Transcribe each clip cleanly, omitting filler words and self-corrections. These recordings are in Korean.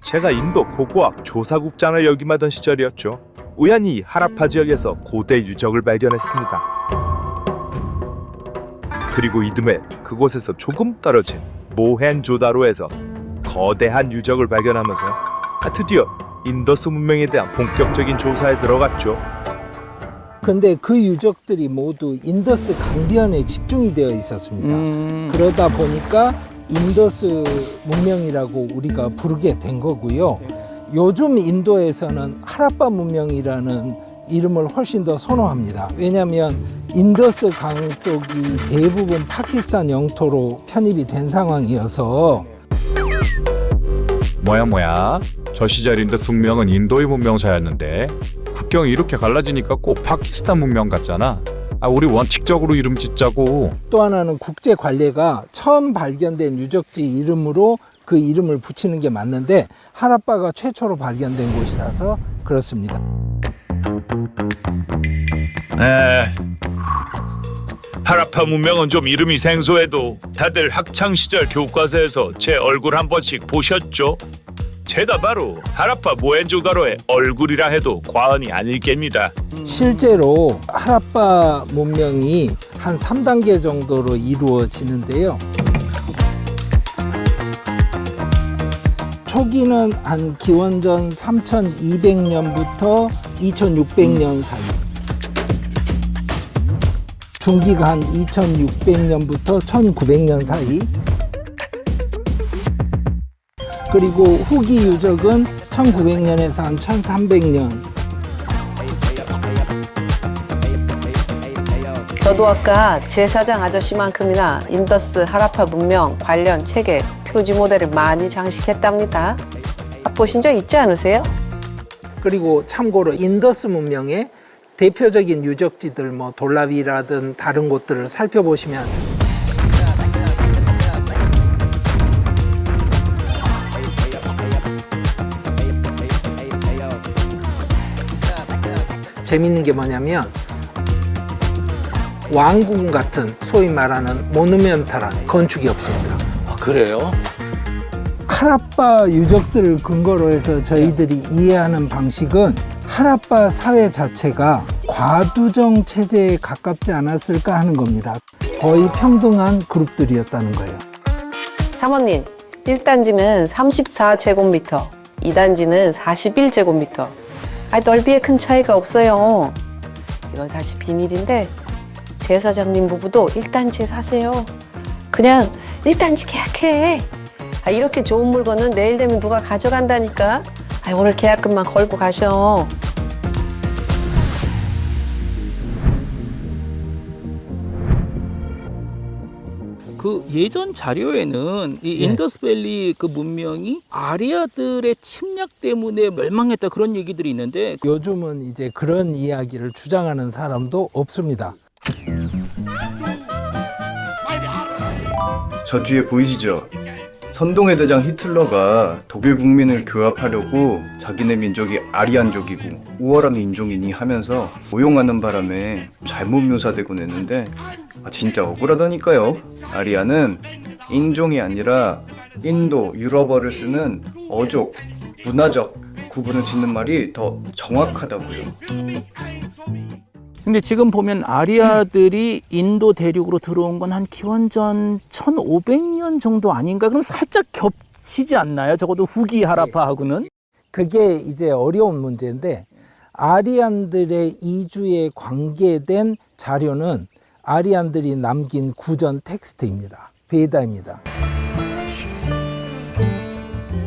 제가 인도 고고학 조사국장을 역임하던 시절이었죠. 우연히 하라파 지역에서 고대 유적을 발견했습니다. 그리고 이듬해 그곳에서 조금 떨어진 모헨조다로에서 거대한 유적을 발견하면서 드디어 인더스 문명에 대한 본격적인 조사에 들어갔죠. 근데 그 유적들이 모두 인더스 강변에 집중이 되어 있었습니다. 그러다 보니까 인더스 문명이라고 우리가 부르게 된 거고요. 요즘 인도에서는 하라파 문명이라는 이름을 훨씬 더 선호합니다. 왜냐하면 인더스 강 쪽이 대부분 파키스탄 영토로 편입이 된 상황이어서. 뭐야? 저 시절 인더스 문명은 인도의 문명사였는데 국경이 이렇게 갈라지니까 꼭 파키스탄 문명 같잖아. 우리 원칙적으로 이름 짓자고. 또 하나는 국제관례가 처음 발견된 유적지 이름으로 그 이름을 붙이는 게 맞는데 하라파가 최초로 발견된 곳이라서 그렇습니다. 하라파 문명은 좀 이름이 생소해도 다들 학창시절 교과서에서 제 얼굴 한 번씩 보셨죠? 제가 바로 하라파 모헨조다로의 얼굴이라 해도 과언이 아닐 겁니다. 실제로 하라파 문명이 한 3단계 정도로 이루어지는데요. 초기는 한 기원전 3200년부터 2600년 사이, 중기가 한 2600년부터 1900년 사이, 그리고 후기 유적은 1900년에서 한 1300년. 저도 아까 제사장 아저씨만큼이나 인더스 하라파 문명 관련 책에 표지 모델을 많이 장식했답니다. 보신 적 있지 않으세요? 그리고 참고로 인더스 문명의 대표적인 유적지들, 뭐 돌라비라든 다른 곳들을 살펴보시면 재밌는 게 뭐냐면 왕궁 같은 소위 말하는 모누멘탈한 건축이 없습니다. 아, 그래요? 하라파 유적들을 근거로 해서 저희들이 이해하는 방식은 하라파 사회 자체가 과두정 체제에 가깝지 않았을까 하는 겁니다. 거의 평등한 그룹들이었다는 거예요. 사모님, 1단지는 34제곱미터, 2단지는 41제곱미터. 넓이에 큰 차이가 없어요. 이건 사실 비밀인데 제사장님 부부도 1단지에 사세요. 그냥 1단지 계약해. 이렇게 좋은 물건은 내일 되면 누가 가져간다니까. 오늘 계약금만 걸고 가셔. 그 예전 자료에는 이 인더스밸리 그 문명이 아리아들의 침략 때문에 멸망했다 그런 얘기들이 있는데 요즘은 이제 그런 이야기를 주장하는 사람도 없습니다. 저 뒤에 보이시죠? 선동의 대장 히틀러가 독일 국민을 교합하려고 자기네 민족이 아리안족이고 우월한 인종이니 하면서 오용하는 바람에 잘못 묘사되곤 했는데 진짜 억울하다니까요. 아리안은 인종이 아니라 인도, 유럽어를 쓰는 어족, 문화적 구분을 짓는 말이 더 정확하다고요. 근데 지금 보면 아리아들이 인도 대륙으로 들어온 건 한 기원전 1500년 정도 아닌가? 그럼 살짝 겹치지 않나요? 적어도 후기 하라파하고는? 그게 이제 어려운 문제인데 아리안들의 이주에 관계된 자료는 아리안들이 남긴 구전 텍스트입니다. 베다입니다.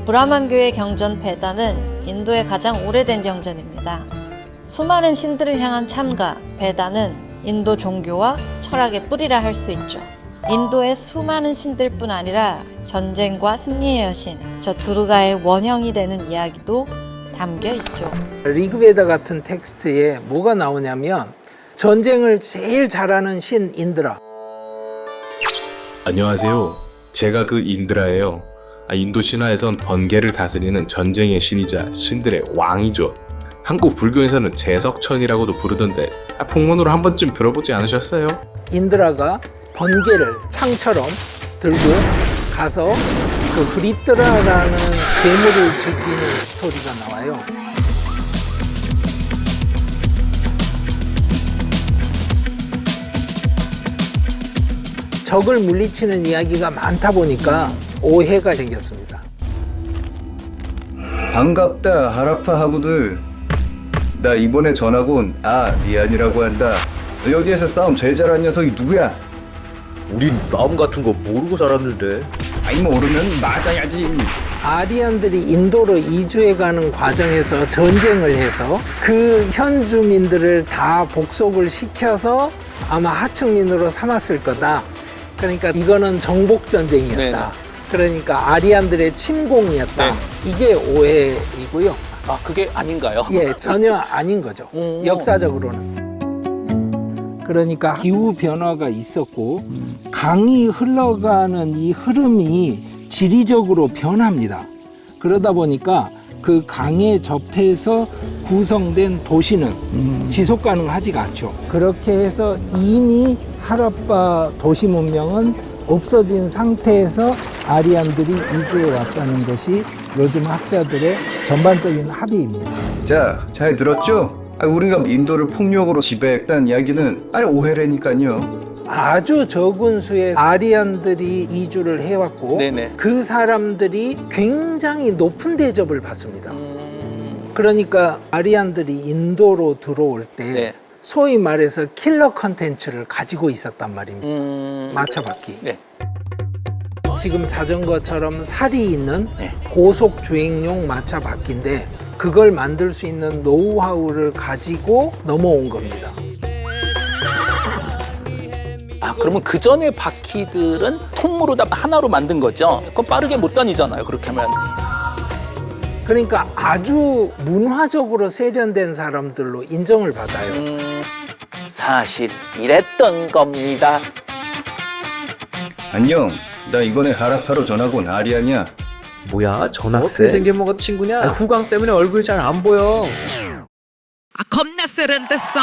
브라만교의 경전 베다는 인도의 가장 오래된 경전입니다. 수많은 신들을 향한 참가, 베다는 인도 종교와 철학의 뿌리라 할 수 있죠. 인도의 수많은 신들뿐 아니라 전쟁과 승리의 여신, 저 두르가의 원형이 되는 이야기도 담겨 있죠. 리그베다 같은 텍스트에 뭐가 나오냐면 전쟁을 제일 잘하는 신 인드라. 안녕하세요. 제가 그 인드라예요. 인도 신화에선 번개를 다스리는 전쟁의 신이자 신들의 왕이죠. 한국 불교에서는 제석천이라고도 부르던데 풍문으로 한 번쯤 들어보지 않으셨어요? 인드라가 번개를 창처럼 들고 가서 그 브리트라라는 괴물을 즐기는 스토리가 나와요. 적을 물리치는 이야기가 많다 보니까 오해가 생겼습니다. 반갑다 하라파 하구들. 나 이번에 전학 온 리안이라고 한다. 너 여기에서 싸움 제일 잘하는 녀석이 누구야? 우린 싸움 같은 거 모르고 살았는데. 아니 모르면 맞아야지. 아리안들이 인도로 이주해가는 과정에서 전쟁을 해서 그 현주민들을 다 복속을 시켜서 아마 하층민으로 삼았을 거다. 그러니까 이거는 정복전쟁이었다. 네네. 그러니까 아리안들의 침공이었다. 네. 이게 오해이고요. 아, 그게 아닌가요? 예, 전혀 아닌 거죠. 역사적으로는. 그러니까 기후 변화가 있었고 강이 흘러가는 이 흐름이 지리적으로 변합니다. 그러다 보니까 그 강에 접해서 구성된 도시는 지속 가능하지가 않죠. 그렇게 해서 이미 하라파 도시 문명은 없어진 상태에서 아리안들이 이주해 왔다는 것이 요즘 학자들의 전반적인 합의입니다. 자, 잘 들었죠? 우리가 인도를 폭력으로 지배했다는 이야기는 오해라니까요. 아주 적은 수의 아리안들이 이주를 해왔고 네네. 그 사람들이 굉장히 높은 대접을 받습니다. 그러니까 아리안들이 인도로 들어올 때 네. 소위 말해서 킬러 컨텐츠를 가지고 있었단 말입니다. 마차바퀴. 네. 지금 자전거처럼 살이 있는 네. 고속 주행용 마차바퀴인데 그걸 만들 수 있는 노하우를 가지고 넘어온 겁니다. 아, 그러면 그 전에 바퀴들은 통으로 다 하나로 만든 거죠? 그럼 빠르게 못 다니잖아요, 그렇게 하면. 그러니까 아주 문화적으로 세련된 사람들로 인정을 받아요. 사실 이랬던 겁니다. 안녕. 나 이번에 하라파로 전학 온 아리안이야. 뭐야, 전학생? 어떻게 생긴 뭐가 친구냐? 후광 때문에 얼굴이 잘 안 보여. 겁나 세련됐어.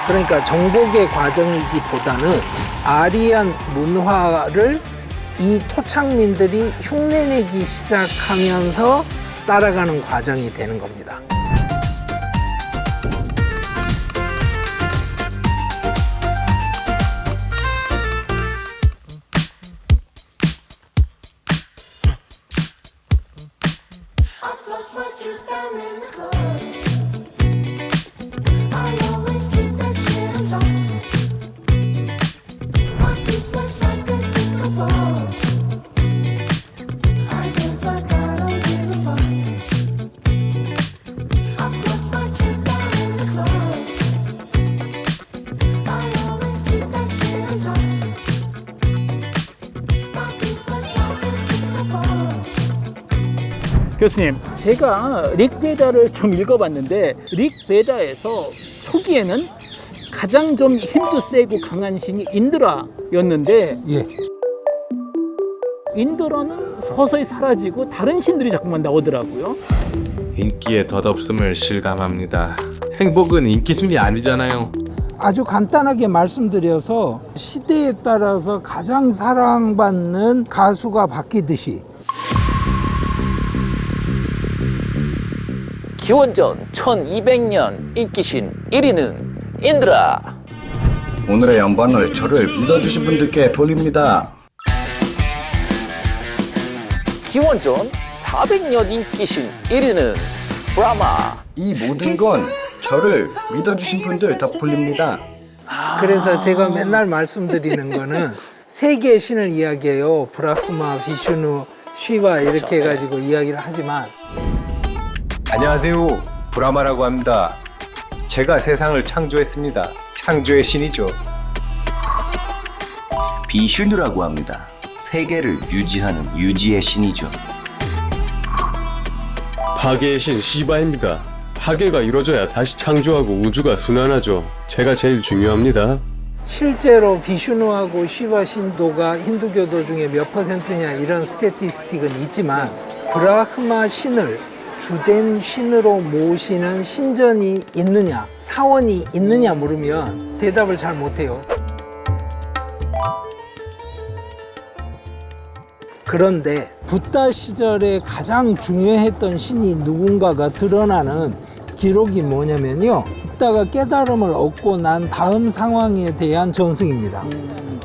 그러니까 정복의 과정이기보다는 아리안 문화를 이 토착민들이 흉내내기 시작하면서 따라가는 과정이 되는 겁니다. 교수님, 제가 릭베다를 좀 읽어봤는데 릭베다에서 초기에는 가장 좀 힘도 세고 강한 신이 인드라였는데 예. 인드라는 서서히 사라지고 다른 신들이 자꾸만 나오더라고요. 인기의 덧없음을 실감합니다. 행복은 인기순이 아니잖아요. 아주 간단하게 말씀드려서 시대에 따라서 가장 사랑받는 가수가 바뀌듯이 기원전 1200년 인기신 1위는 인드라. 오늘의 양반을 저를 믿어주신 분들께 돌립니다. 기원전 400년 인기신 1위는 브라마. 이 모든 건 저를 믿어주신 분들 덕분입니다. 그래서 제가 맨날 말씀드리는 거는 세 개의 신을 이야기해요. 브라흐마, 비슈누, 쉬바 이렇게 해가지고 이야기를 하지만 안녕하세요. 브라마라고 합니다. 제가 세상을 창조했습니다. 창조의 신이죠. 비슈누라고 합니다. 세계를 유지하는 유지의 신이죠. 파괴의 신 시바입니다. 파괴가 이루어져야 다시 창조하고 우주가 순환하죠. 제가 제일 중요합니다. 실제로 비슈누하고 쉬바 신도가 힌두교도 중에 몇 퍼센트냐 이런 스태티스틱은 있지만 브라흐마 신을 주된 신으로 모시는 신전이 있느냐, 사원이 있느냐 물으면 대답을 잘 못해요. 그런데 붓다 시절에 가장 중요했던 신이 누군가가 드러나는 기록이 뭐냐면요. 붓다가 깨달음을 얻고 난 다음 상황에 대한 전승입니다.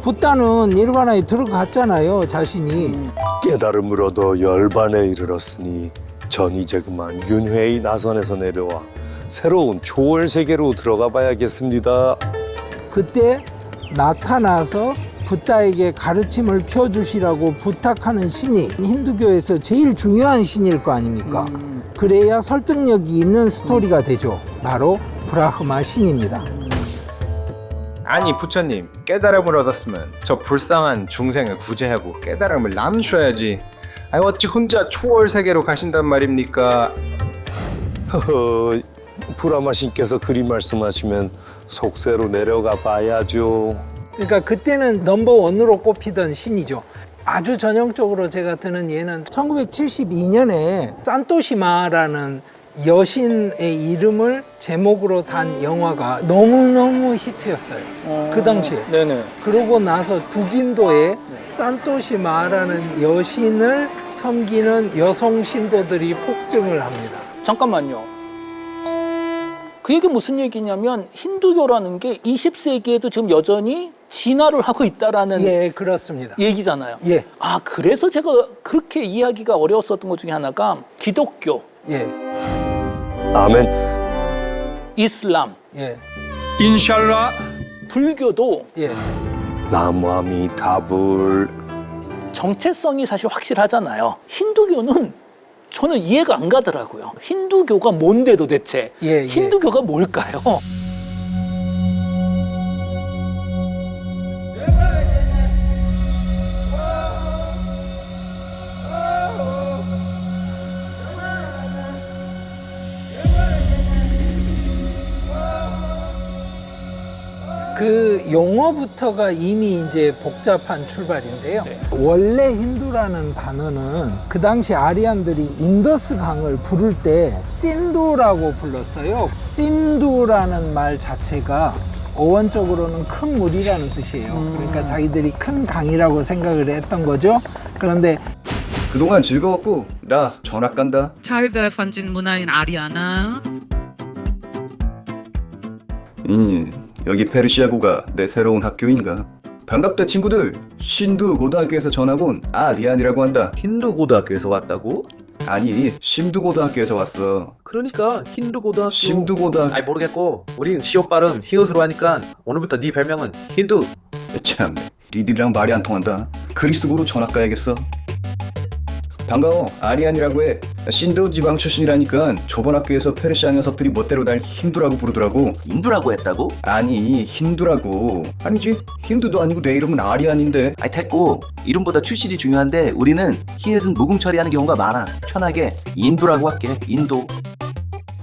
붓다는 니르바나에 들어갔잖아요, 자신이. 깨달음을 얻어 열반에 이르렀으니 전 이제 그만 윤회의 나선에서 내려와 새로운 초월 세계로 들어가 봐야겠습니다. 그때 나타나서 붓다에게 가르침을 펴주시라고 부탁하는 신이 힌두교에서 제일 중요한 신일 거 아닙니까? 그래야 설득력이 있는 스토리가 되죠. 바로 브라흐마 신입니다. 아니 부처님, 깨달음을 얻었으면 저 불쌍한 중생을 구제하고 깨달음을 남주셔야지. 아니 어찌 혼자 초월 세계로 가신단 말입니까? 허허, 브라마 신께서 그리 말씀하시면 속세로 내려가 봐야죠. 그러니까 그때는 넘버원으로 꼽히던 신이죠. 아주 전형적으로 제가 드는 예는 1972년에 산토시마라는 여신의 이름을 제목으로 단 영화가 너무너무 히트였어요. 그 당시에. 네네. 그러고 나서 북인도에 산토시마라는 여신을 섬기는 여성 신도들이 폭증을 합니다. 잠깐만요. 그 얘기 무슨 얘기냐면 힌두교라는 게 20세기에도 지금 여전히 진화를 하고 있다라는 예, 그렇습니다. 얘기잖아요. 예. 아, 그래서 제가 그렇게 이해하기가 어려웠었던 것 중에 하나가 기독교, 예. 아멘. 이슬람, 예. 인샬라. 불교도 예. 나무아미타불. 정체성이 사실 확실하잖아요. 힌두교는 저는 이해가 안 가더라고요. 힌두교가 뭔데 도대체? 예, 예. 힌두교가 뭘까요? 그 용어부터가 이미 이제 복잡한 출발인데요. 네. 원래 힌두라는 단어는 그 당시 아리안들이 인더스 강을 부를 때 신두라고 불렀어요. 신두라는 말 자체가 어원적으로는 큰 물이라는 뜻이에요. 그러니까 자기들이 큰 강이라고 생각을 했던 거죠. 그런데 그동안 즐거웠고 나 전학 간다. Teilweise von den 문화인 아리아나. 여기 페르시아고가 내 새로운 학교인가? 반갑다 친구들. 신두 고등학교에서 전학 온 아리안이라고 한다. 힌두 고등학교에서 왔다고? 아니 심두 고등학교에서 왔어. 그러니까 힌두 고등학교. 심두 고등학교. 아이 모르겠고 우린 시옷 발음 히읗으로 하니까 오늘부터 네 별명은 힌두. 참 니들이랑 말이 안 통한다. 그리스고로 전학 가야겠어. 반가워. 아리안이라고 해. 신두 지방 출신이라니까 저번 학교에서 페르시아 녀석들이 멋대로 날 힌두라고 부르더라고. 인도라고 했다고? 아니 힌두라고. 아니지 힌두도 아니고 내 이름은 아리안인데. 아이 됐고 이름보다 출신이 중요한데 우리는 히읗은 무궁 처리하는 경우가 많아. 편하게 인도라고 할게. 인도.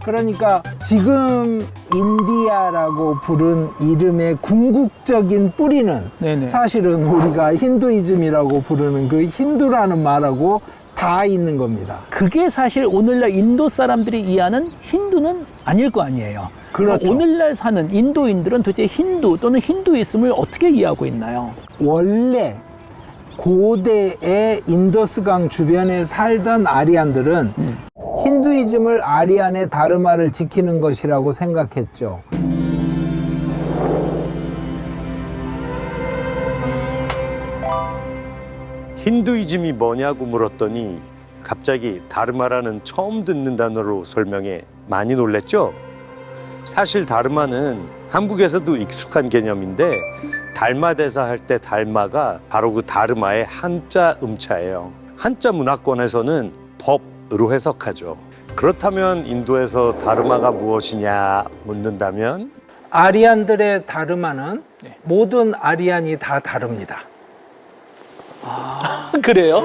그러니까 지금 인디아라고 부른 이름의 궁극적인 뿌리는 네네. 사실은 우리가 힌두이즘이라고 부르는 그 힌두라는 말하고 다 있는 겁니다. 그게 사실 오늘날 인도 사람들이 이해하는 힌두는 아닐 거 아니에요. 그렇죠. 오늘날 사는 인도인들은 도대체 힌두 또는 힌두이즘을 어떻게 이해하고 있나요? 원래 고대의 인더스강 주변에 살던 아리안들은 힌두이즘을 아리안의 다르마를 지키는 것이라고 생각했죠. 힌두이즘이 뭐냐고 물었더니 갑자기 다르마라는 처음 듣는 단어로 설명해 많이 놀랬죠? 사실 다르마는 한국에서도 익숙한 개념인데 달마대사 할 때 달마가 바로 그 다르마의 한자 음자예요. 한자 문화권에서는 법으로 해석하죠. 그렇다면 인도에서 다르마가 무엇이냐 묻는다면 아리안들의 다르마는 모든 아리안이 다 다릅니다. 그래요?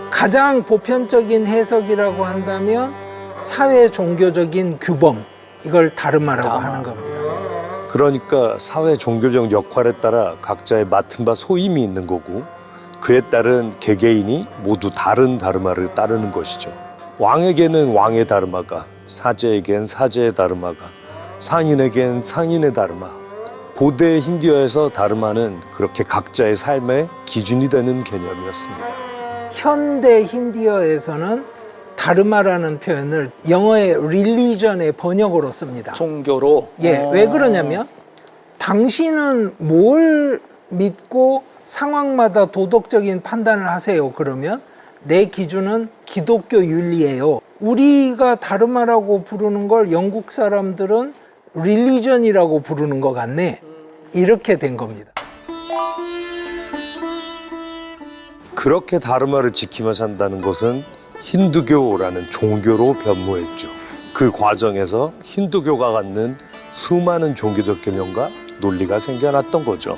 가장 보편적인 해석이라고 한다면 사회 종교적인 규범, 이걸 다르마라고 하는 겁니다. 그러니까 사회 종교적 역할에 따라 각자의 맡은 바 소임이 있는 거고 그에 따른 개개인이 모두 다른 다르마를 따르는 것이죠. 왕에게는 왕의 다르마가, 사제에겐 사제의 다르마가, 상인에겐 상인의 다르마, 고대 힌두어에서 다르마는 그렇게 각자의 삶의 기준이 되는 개념이었습니다. 현대 힌디어에서는 다르마라는 표현을 영어의 religion의 번역으로 씁니다. 종교로. 예, 왜 그러냐면 당신은 뭘 믿고 상황마다 도덕적인 판단을 하세요. 그러면 내 기준은 기독교 윤리예요. 우리가 다르마라고 부르는 걸 영국 사람들은 religion이라고 부르는 것 같네. 이렇게 된 겁니다. 그렇게 다르마를 지키며 산다는 것은 힌두교라는 종교로 변모했죠. 그 과정에서 힌두교가 갖는 수많은 종교적 개념과 논리가 생겨났던 거죠.